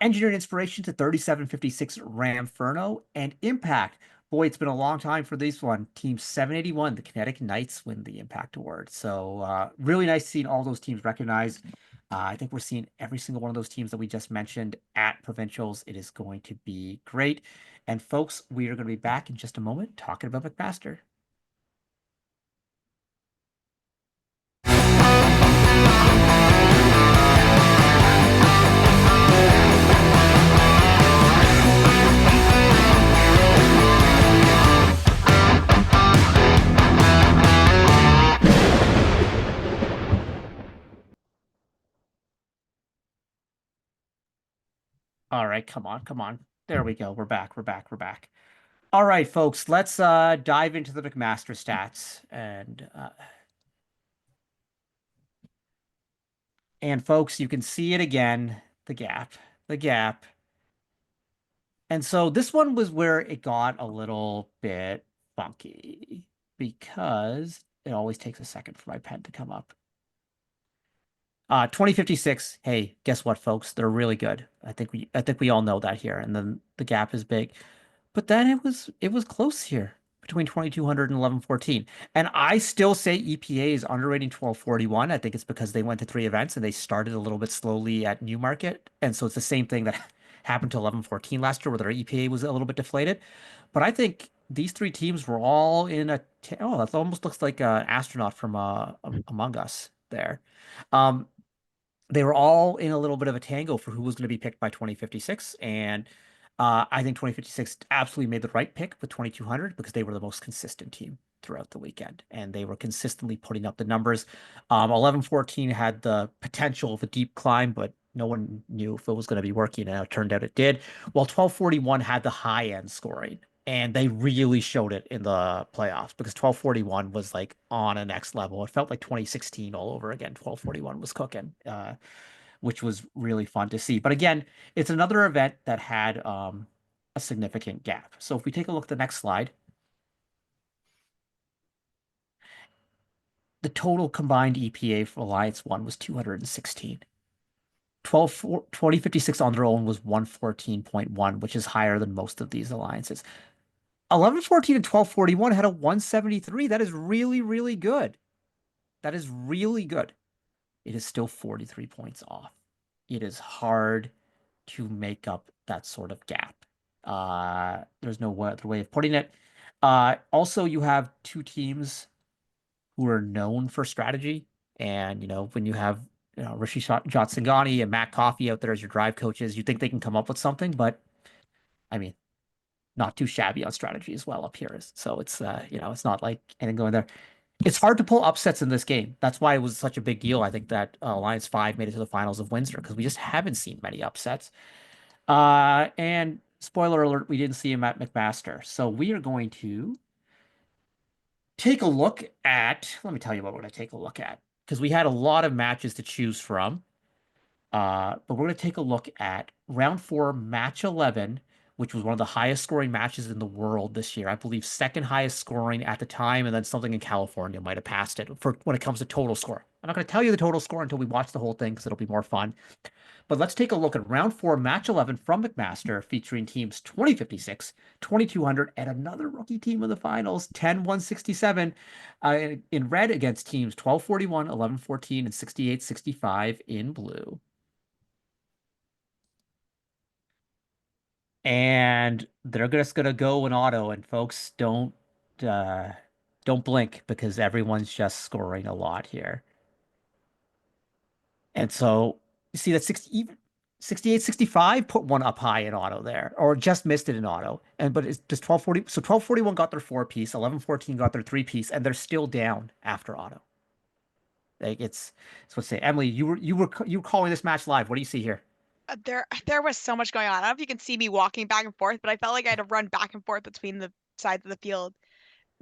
Engineering Inspiration to 3756 Ramferno, and Impact. Boy, it's been a long time for this one. Team 781, the Kinetic Knights, win the Impact Award. So really nice seeing all those teams recognized. I think we're seeing every single one of those teams that we just mentioned at provincials. It is going to be great. And folks, we are going to be back in just a moment talking about McMaster. All right, come on, come on. There we go. We're back. We're back. We're back. All right, folks, let's dive into the McMaster stats and folks, you can see it again, the gap. The gap. And so this one was where it got a little bit funky because it always takes a second for my pen to come up. 2056. Hey, guess what, folks? They're really good. I think we all know that here. And then the gap is big. But then it was close here between 2200 and 1114. And I still say EPA is underrating 1241. I think it's because they went to 3 events and they started a little bit slowly at Newmarket. And so it's the same thing that happened to 1114 last year where their EPA was a little bit deflated. But I think these 3 teams were all in oh, that almost looks like an astronaut from Among Us there. They were all in a little bit of a tango for who was going to be picked by 2056. And I think 2056 absolutely made the right pick with 2200 because they were the most consistent team throughout the weekend. And they were consistently putting up the numbers. 1114 had the potential of a deep climb, but no one knew if it was going to be working. And it turned out it did. While 1241 had the high end scoring. And they really showed it in the playoffs because 1241 was like on a next level. It felt like 2016 all over again. 1241 was cooking, which was really fun to see. But again, it's another event that had a significant gap. So if we take a look at the next slide, the total combined EPA for Alliance 1 was 216. 2056 on their own was 114.1, which is higher than most of these alliances. 1114 and 1241 had a 173. That is really, really good. That is really good. It is still 43 points off. It is hard to make up that sort of gap. There's no other way of putting it. Also, you have 2 teams who are known for strategy. And, when you have Rishi Jotsingani and Matt Coffey out there as your drive coaches, you think they can come up with something. But, I mean, not too shabby on strategy as well up here. So it's, it's not like anything going there. It's hard to pull upsets in this game. That's why it was such a big deal. I think that Alliance 5 made it to the finals of Windsor because we just haven't seen many upsets. And spoiler alert, we didn't see him at McMaster. So we are going to take a look at, let me tell you what we're going to take a look at because we had a lot of matches to choose from. But we're going to take a look at round 4, match 11, which was one of the highest scoring matches in the world this year. I believe second highest scoring at the time, and then something in California might have passed it for when it comes to total score. I'm not going to tell you the total score until we watch the whole thing because it'll be more fun. But let's take a look at round 4, match 11 from McMaster, featuring teams 2056, 2200, and another rookie team in the finals, 10-167, in red against teams 1241, 1114, and 6865 in blue. And they're just gonna go in auto, and folks, don't blink because everyone's just scoring a lot here. And so you see that 68, 65 put one up high in auto there, or just missed it in auto. But it's just 1240. So 1241 got their 4-piece, 1114 got their 3-piece, and they're still down after auto. Like it's let's say, Emily, you were calling this match live. What do you see here? There was so much going on. I don't know if you can see me walking back and forth, but I felt like I had to run back and forth between the sides of the field.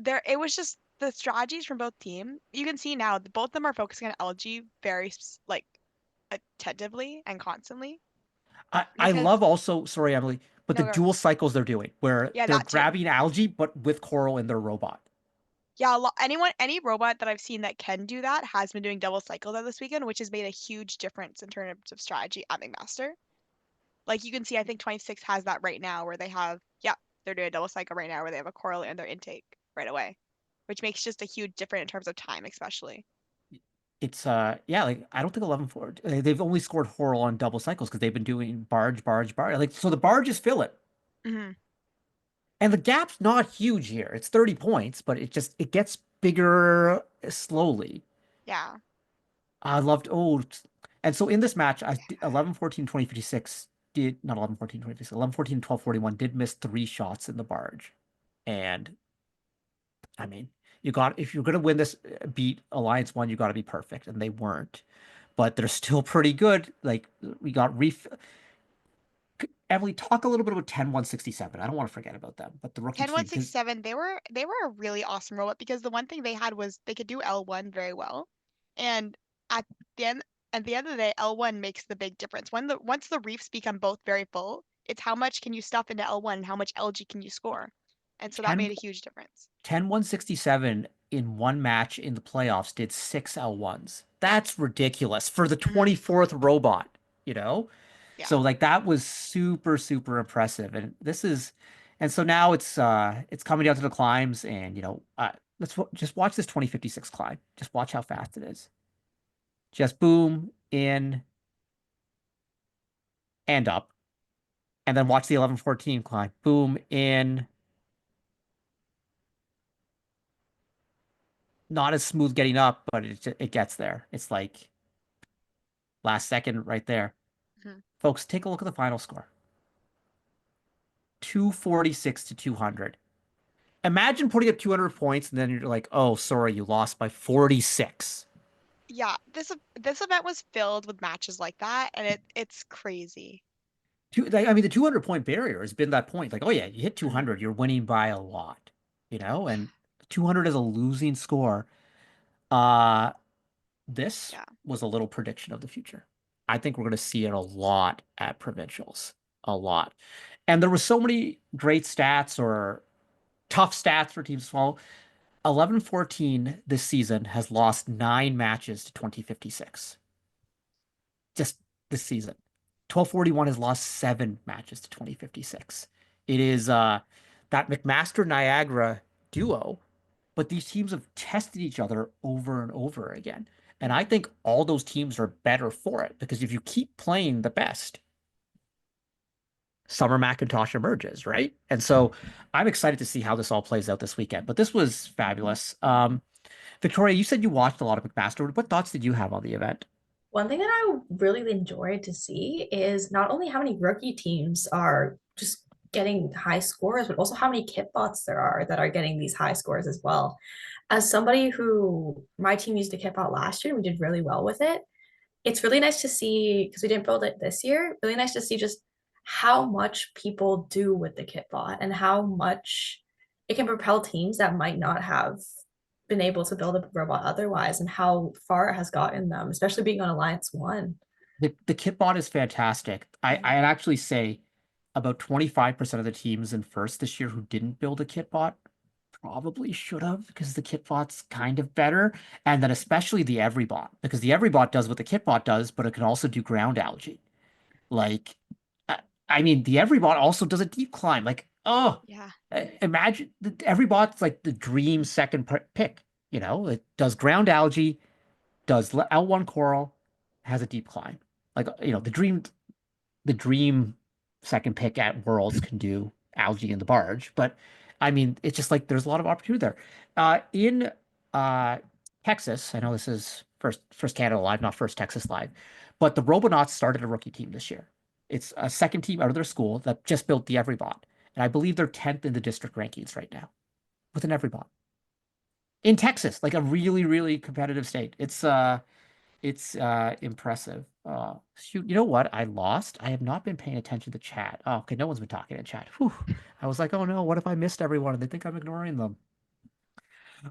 It was just the strategies from both teams. You can see now both of them are focusing on LG very like attentively and constantly. I love also, sorry, Emily, but No, the dual cycles they're doing where Yeah, they're that too. grabbing algae, but with coral in their robot. Yeah, any robot that I've seen that can do that has been doing double cycles this weekend, which has made a huge difference in terms of strategy at McMaster. Like you can see, I think 26 has that right now where they have, they're doing a double cycle right now where they have a coral in their intake right away, which makes just a huge difference in terms of time, especially. It's like I don't think 11-4. They've only scored coral on double cycles because they've been doing barge. Like so the barges fill it. Mm-hmm. And the gap's not huge here. It's 30 points, but it gets bigger slowly. Yeah. I loved and so in this match, 11-14, 2056 did not 11-14, 2056, 11-14, 12-41 did miss 3 shots in the barge. And I mean, if you're gonna win this, beat Alliance 1, you gotta be perfect, and they weren't. But they're still pretty good. Like we got Emily, talk a little bit about 10-167. I don't want to forget about them, but the rookie Ten team, one 'cause six seven. They were a really awesome robot because the one thing they had was they could do L1 very well. And at the end at the end of the day, L1 makes the big difference. Once the reefs become both very full, it's how much can you stuff into L1 and how much LG can you score. And so that 10 made a huge difference. 10-167 in one match in the playoffs did 6 L1s. That's ridiculous for the 24th robot, you know? Yeah. So like that was super, super impressive. And so now it's coming down to the climbs, and just watch this 2056 climb. Just watch how fast it is. Just boom, in and up. And then watch the 1114 climb. Boom, in. Not as smooth getting up, but it gets there. It's like last second right there. Mhm. Folks, take a look at the final score. 246 to 200. Imagine putting up 200 points and then you're like, oh, sorry, you lost by 46. Yeah, this event was filled with matches like that, and it's crazy. I mean, the 200-point barrier has been that point. Like, oh yeah, you hit 200, you're winning by a lot, and 200 is a losing score. This Yeah. was a little prediction of the future. I think we're going to see it a lot at provincials, a lot. And there were so many great stats or tough stats for teams to follow. 11-14 this season has lost 9 matches to 2056. Just this season. 1241 has lost 7 matches to 2056. It is that McMaster Niagara duo, but these teams have tested each other over and over again. And I think all those teams are better for it, because if you keep playing the best, Summer Macintosh emerges, right? And so I'm excited to see how this all plays out this weekend. But this was fabulous. Victoria, you said you watched a lot of McMaster. What thoughts did you have on the event? One thing that I really enjoyed to see is not only how many rookie teams are just getting high scores, but also how many kitbots there are that are getting these high scores as well. As somebody who my team used a kitbot last year, we did really well with it. It's really nice to see, because we didn't build it this year, really nice to see just how much people do with the kitbot and how much it can propel teams that might not have been able to build a robot otherwise, and how far it has gotten them, especially being on Alliance 1. The kitbot is fantastic. I'd actually say about 25% of the teams in first this year who didn't build a kitbot probably should have, because the kitbot's kind of better. And then especially the Everybot, because the Everybot does what the kitbot does, but it can also do ground algae. Like, I mean, the Everybot also does a deep climb. Like, oh, Yeah. imagine Everybot's like the dream second pick. It does ground algae, does L1 coral, has a deep climb. Like, the dream second pick at Worlds can do algae in the barge. But I mean, it's just like there's a lot of opportunity there. In Texas, I know this is first Canada Live, not first Texas Live, but the Robonauts started a rookie team this year. It's a second team out of their school that just built the Everybot. And I believe they're 10th in the district rankings right now with an Everybot. In Texas, like a really, really competitive state. It's impressive. Shoot, you know what? I lost. I have not been paying attention to chat. Oh, okay, no one's been talking in chat. Whew. I was like, oh no, what if I missed everyone and they think I'm ignoring them?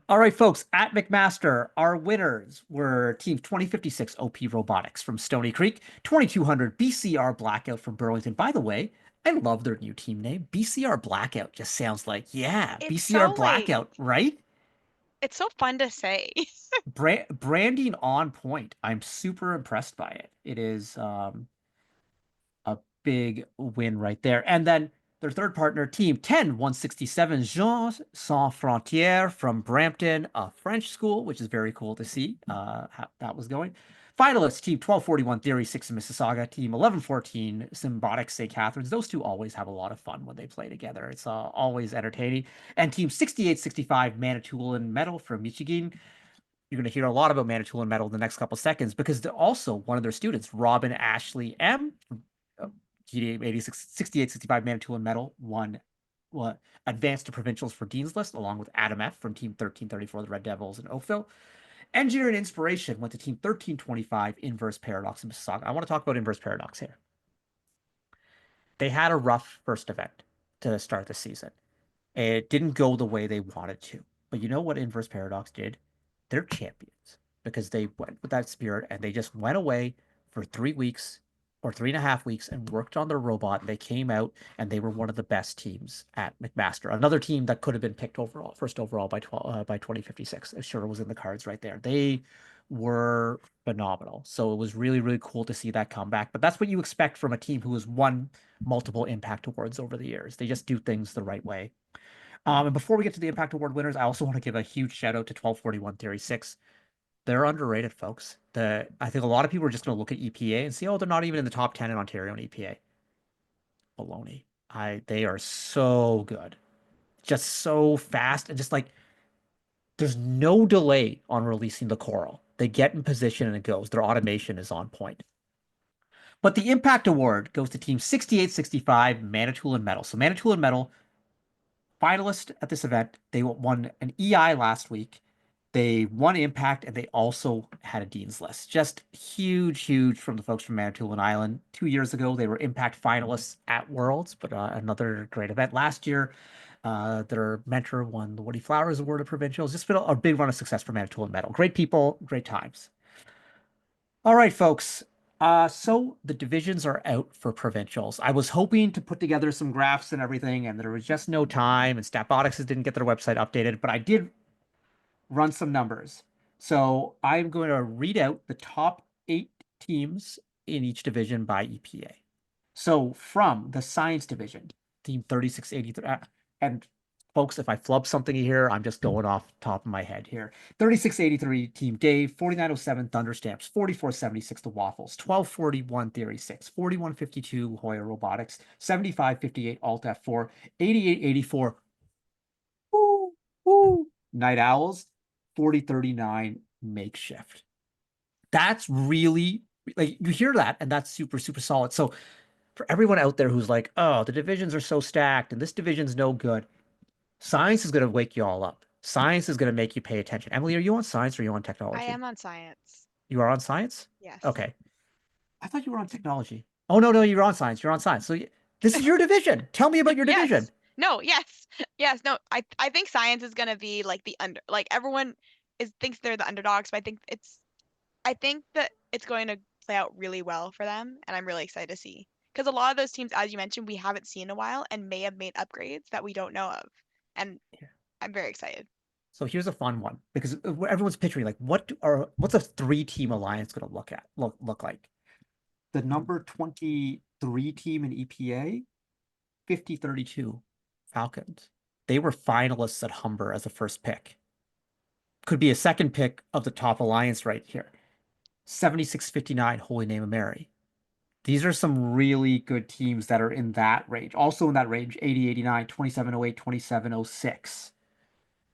All right, folks, at McMaster, our winners were Team 2056 OP Robotics from Stony Creek, 2200 BCR Blackout from Burlington. By the way, I love their new team name. BCR Blackout just sounds like, yeah, It's BCR so Blackout, right? it's so fun to say. Branding on point. I'm super impressed by it. It is a big win right there. And then their third partner, Team 10-167 Jean Sans Frontières from Brampton, a French school, which is very cool to see how that was going. Finalists, Team 1241 Theory 6 in Mississauga, Team 1114 Symbotics St. Catharines. Those two always have a lot of fun when they play together. It's always entertaining. And Team 6865 Manitoulin Metal from Michigan. You're going to hear a lot about Manitoulin Metal in the next couple seconds, because they're also one of their students, Robin Ashley M. GDA 6865 Manitoulin Metal won advanced to provincials for Dean's List, along with Adam F. from Team 1334, the Red Devils in Oakville. Engineer and Inspiration went to Team 1325 Inverse Paradox in Mississauga. I want to talk about Inverse Paradox here. they had a rough first event to start the season. It didn't go the way they wanted to. But you know what Inverse Paradox did? They're champions because they went with that spirit and they just went away for 3 weeks or 3.5 weeks and worked on their robot. They came out and they were one of the best teams at McMaster. Another team that could have been picked overall, first overall by 2056. It sure was in the cards right there. They were phenomenal. So it was really, really cool to see that comeback. But that's what you expect from a team who has won multiple Impact Awards over the years. They just do things the right way. And before we get to the Impact Award winners, I also want to give a huge shout out to 1241 Theory 6. They're underrated, folks. I think a lot of people are just going to look at EPA and see, oh, they're not even in the top 10 in Ontario in EPA. Baloney. They are so good. Just so fast and just like there's no delay on releasing the coral. They get in position and it goes. Their automation is on point. But the Impact Award goes to Team 6865, Manitoulin Metal. So Manitoulin Metal, finalist at this event. They won an EI last week. They won Impact, and they also had a Dean's List. Just huge, huge from the folks from Manitoulin Island. 2 years ago, they were Impact finalists at Worlds, but another great event. Last year, their mentor won the Woody Flowers Award at Provincials. Just been a big run of success for Manitoulin Metal. Great people, great times. All right, folks. So the divisions are out for provincials. I was hoping to put together some graphs and everything, and there was just no time, and Statbotics didn't get their website updated, but I did run some numbers. So I'm going to read out the top 8 teams in each division by EPA. So from the science division, team 3683, and folks, if I flub something here, I'm just going off the top of my head here. 3683 Team Dave, 4907 Thunderstamps, 4476 The Waffles, 1241 Theory 6, 4152 Hoya Robotics, 7558 Alt F4, 8884 Night Owls, 4039 Makeshift. That's really, like, you hear that and that's super, super solid. So for everyone out there who's like, oh, the divisions are so stacked and this division's no good, science is going to wake you all up. Science is going to make you pay attention. Emily, are you on science or are you on technology? I am on science. You are on science? Yes. Okay. I thought you were on technology. Oh, no, you're on science. You're on science. So this is your division. Tell me about your division. No, yes. No, I think science is gonna be like everyone thinks they're the underdogs, but I think that it's going to play out really well for them, and I'm really excited to see. Because a lot of those teams, as you mentioned, we haven't seen in a while and may have made upgrades that we don't know of. And I'm very excited. So here's a fun one because everyone's picturing like what's a 3-team alliance going to look like? The number 23 team in EPA, 5032 Falcons. They were finalists at Humber as a first pick. Could be a second pick of the top alliance right here. 7659 Holy Name of Mary. These are some really good teams that are in that range. Also in that range, 8089, 2708, 2706.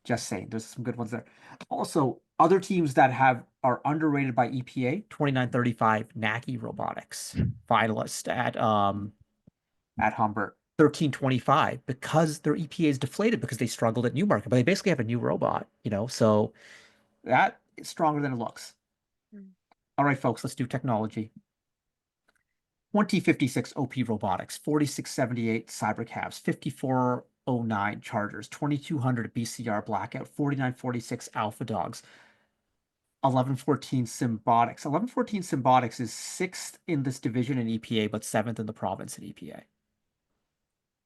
Just saying, there's some good ones there. Also, other teams that are underrated by EPA, 2935 Naki Robotics, finalist at Humber. 1325 because their EPA is deflated because they struggled at Newmarket, but they basically have a new robot, so that is stronger than it looks. All right, folks, let's do technology. 2056 OP Robotics, 4678 Cybercabs, 5409 Chargers, 2200 BCR Blackout, 4946 Alpha Dogs, 1114 Symbotics. 1114 Symbotics is 6th in this division in EPA, but 7th in the province in EPA.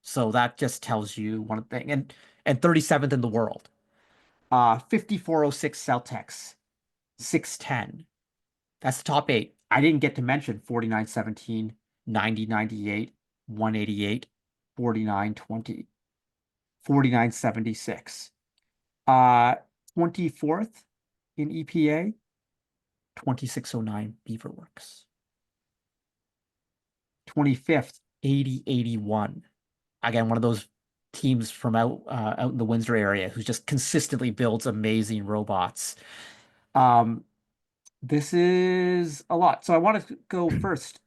So that just tells you one thing. And 37th in the world. 5406 Celtex, 610. That's the top 8. I didn't get to mention 4917, 9098, 188, 4920, 4976. 24th in EPA, 2609 Beaverworks. 25th, 8081. Again, one of those teams from out in the Windsor area who just consistently builds amazing robots. This is a lot. So I want to go first.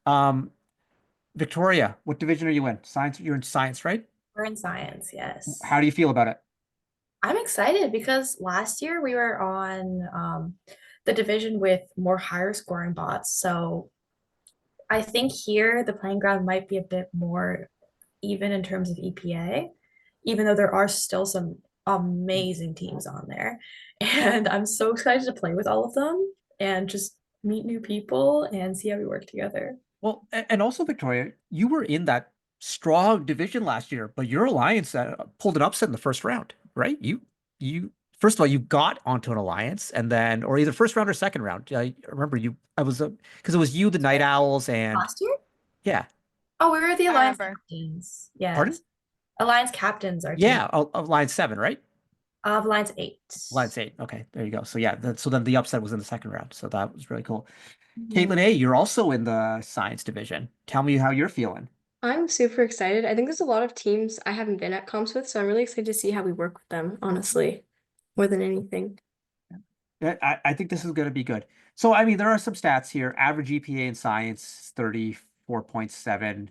Victoria, what division are you in? Science? You're in science, right? We're in science, yes. How do you feel about it? I'm excited because last year we were on the division with more higher scoring bots. So I think here the playing ground might be a bit more even in terms of EPA, even though there are still some amazing teams on there. And I'm so excited to play with all of them and just meet new people and see how we work together. Well, and also Victoria, you were in that strong division last year, but your alliance pulled an upset in the first round, right? You first of all, you got onto an alliance, and then, or either first round or second round. I remember you. I was because it was you, the Night Owls, and Last year? yeah. Oh, we were the I Alliance remember. captains. Pardon? Yes. Alliance captains, our team. Yeah, Alliance 7, right? Of Alliance 8. Alliance 8. Okay, there you go. So yeah, so then the upset was in the second round. So that was really cool. Mhm. Caitlin A, you're also in the science division. Tell me how you're feeling. I'm super excited. I think there's a lot of teams I haven't been at comps with, so I'm really excited to see how we work with them, honestly, more than anything. I think this is going to be good. So, I mean, there are some stats here. Average EPA in science, 34.7.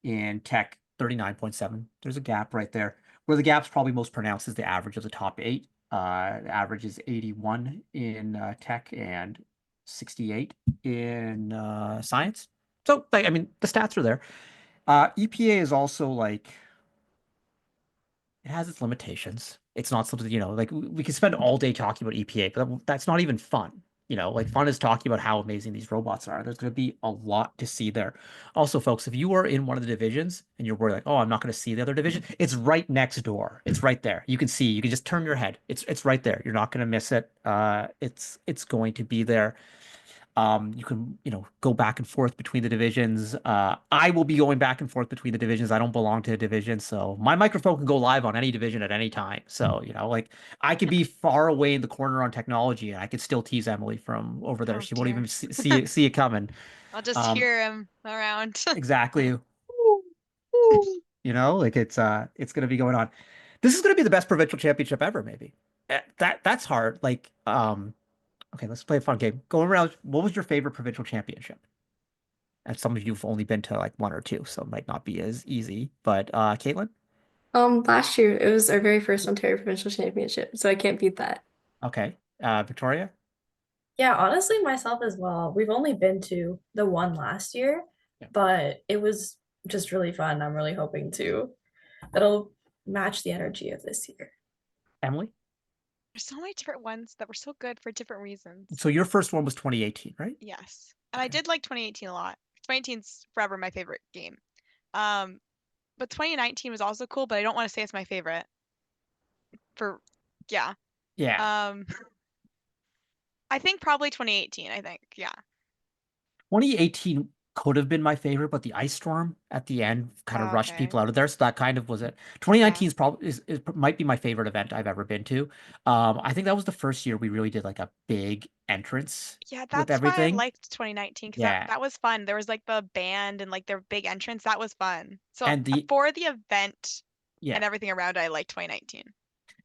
In tech, 39.7. There's a gap right there. Where the gap's probably most pronounced is the average of the top 8. Average is 81 in tech and 68 in science. So, like, I mean, the stats are there. EPA is also like, it has its limitations. It's not something, like we can spend all day talking about EPA, but that's not even fun. Like fun is talking about how amazing these robots are. There's going to be a lot to see there. Also, folks, if you are in one of the divisions and you're worried like, oh, I'm not going to see the other division, it's right next door. It's right there. You can see, you can just turn your head. It's right there. You're not going to miss it. It's going to be there. You can, go back and forth between the divisions. I will be going back and forth between the divisions. I don't belong to a division, so my microphone can go live on any division at any time. So, like I could be far away in the corner on technology and I could still tease Emily from over there. Oh, She won't dear. even see it coming. I'll just Um, hear him around. Exactly. Like it's gonna be going on. This is gonna be the best provincial championship ever, maybe. That's hard. Like, okay, let's play a fun game. Going around, what was your favorite provincial championship? And some of you've only been to like one or two, so it might not be as easy. But Caitlin? Last year it was our very first Ontario Provincial Championship, so I can't beat that. Okay. Victoria? Yeah, honestly, myself as well. We've only been to the one last year, Yeah. but it was just really fun. I'm really hoping that'll match the energy of this year. Emily? There's so many different ones that were so good for different reasons. So your first one was 2018, right? Yes. And I Okay. did like 2018 a lot. 2018's forever my favorite game. But 2019 was also cool, but I don't want to say it's my favorite. Yeah. Yeah. I think probably 2018, I think. Yeah. 2018 could have been my favorite, but the ice storm at the end kind of rushed Okay. people out of there. So that kind of was it. 2019 is probably might be my favorite event I've ever been to. I think that was the first year we really did like a big entrance Yeah, with that's why I everything. liked 2019 because Yeah. that was fun. There was like the band and like their big entrance. That was fun. So And for the event yeah. and everything around it, I liked 2019.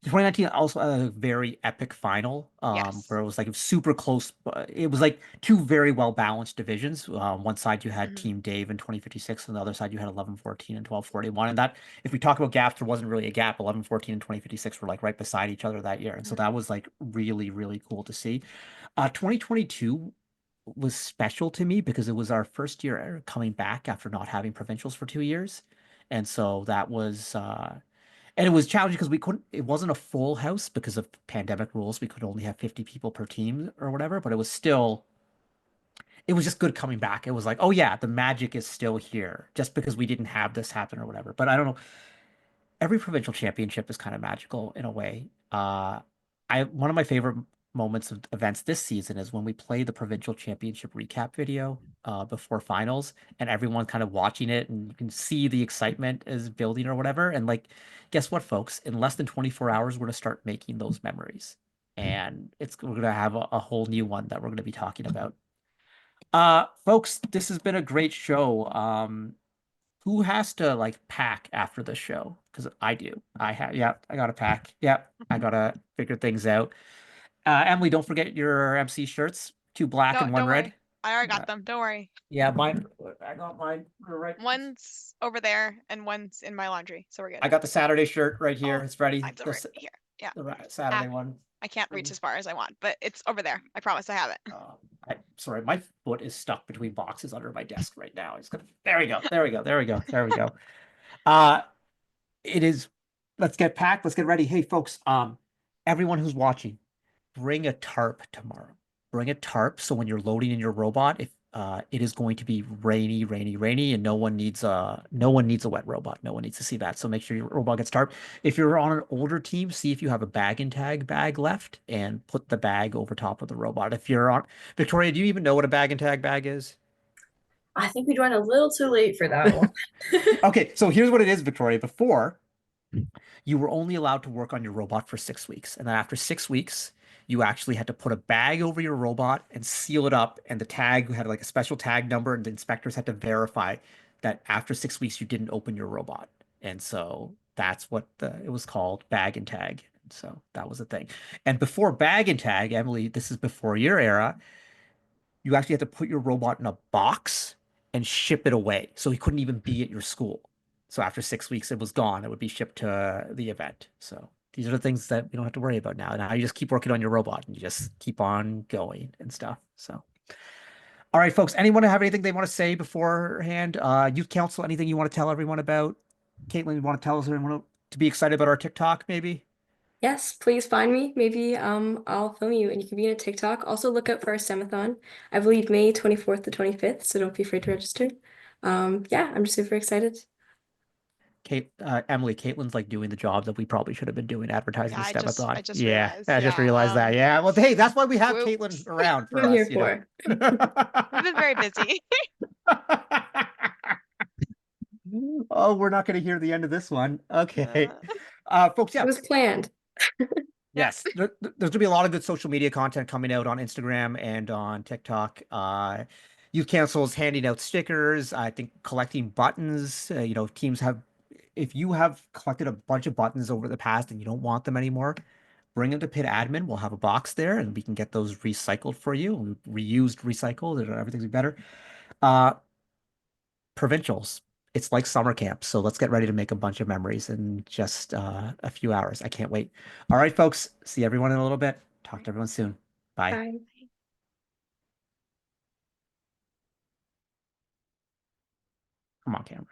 2019 also had a very epic final, Yes. where it was like super close. It was like two very well balanced divisions. One side you had Mhm. Team Dave in 2056, and the other side you had 1114 and 1241. And that, if we talk about gaps, there wasn't really a gap. 1114 and 2056 were like right beside each other that year, and so that was like really, really cool to see. 2022 was special to me because it was our first year coming back after not having provincials for 2 years, and so that was. And it was challenging because it wasn't a full house because of pandemic rules. We could only have 50 people per team or whatever, but it was just good coming back. It was like, oh yeah, the magic is still here just because we didn't have this happen or whatever. But I don't know. Every provincial championship is kind of magical in a way. One of my favorite moments of events this season is when we play the provincial championship recap video before finals and everyone kind of watching it and you can see the excitement is building or whatever. And like, guess what, folks? In less than 24 hours, we're gonna start making those memories. And we're gonna have a whole new one that we're gonna be talking about. Folks, this has been a great show. Who has to like pack after the show? Because I do. Yeah, I gotta pack. Yeah, I gotta figure things out. Emily, don't forget your MC shirts. 2 black No, and 1 don't red. worry. I already got them. Don't worry. Yeah, mine. I got mine. Right. One's over there and one's in my laundry, so we're good. I got the Saturday shirt right here. Oh, It's ready. mine's over here. Yeah. The Saturday one. I can't reach as far as I want, but it's over there. I promise I have it. Sorry, my foot is stuck between boxes under my desk right now. There we go. There we go. There we go. There we go. Uh, it is. Let's get packed. Let's get ready. Hey, folks. Everyone who's watching, bring a tarp tomorrow. Bring a tarp so when you're loading in your robot, if it is going to be rainy, rainy, rainy, and no one needs a wet robot. No one needs to see that. So make sure your robot gets tarp. If you're on an older team, see if you have a bag and tag bag left and put the bag over top of the robot. If you're on Victoria, do you even know what a bag and tag bag is? I think we joined a little too late for that one. Okay, so here's what it is, Victoria. Before, you were only allowed to work on your robot for 6 weeks. And then after 6 weeks, you actually had to put a bag over your robot and seal it up. And the tag had like a special tag number, and the inspectors had to verify that after 6 weeks you didn't open your robot. And so that's what it was called, bag and tag. So that was the thing. And before bag and tag, Emily, this is before your era, you actually had to put your robot in a box and ship it away. So he couldn't even be at your school. So after 6 weeks, it was gone. It would be shipped to the event. So these are the things that we don't have to worry about now. Now you just keep working on your robot and you just keep on going and stuff. So, all right, folks, anyone have anything they want to say beforehand? Youth Council, anything you want to tell everyone about? Caitlin, you want to tell us everyone to be excited about our TikTok, maybe? Yes, please find me. Maybe I'll film you and you can be in a TikTok. Also look out for our STEMathon. I believe May 24th to 25th, so don't be afraid to register. Yeah, I'm just super excited. Emily, Caitlin's like doing the job that we probably should have been doing, advertising Yeah, the STEMathon. I just Yeah, realized. I just Yeah, realized that. Yeah, well, hey, that's why we have whoops. Caitlin around for What I'm us, here you know. for. We've been very busy. Oh, we're not going to hear the end of this one. Okay. Folks, It yeah. was planned. Yes, there's going to be a lot of good social media content coming out on Instagram and on TikTok. Youth Council is handing out stickers. I think collecting buttons. Teams have. If you have collected a bunch of buttons over the past and you don't want them anymore, bring them to Pit Admin. We'll have a box there, and we can get those recycled for you. Reused, recycled, and everything's better. Provincials. It's like summer camp, so let's get ready to make a bunch of memories in just a few hours. I can't wait. All right, folks. See everyone in a little bit. Talk to everyone soon. Bye. Bye. Come on, camera.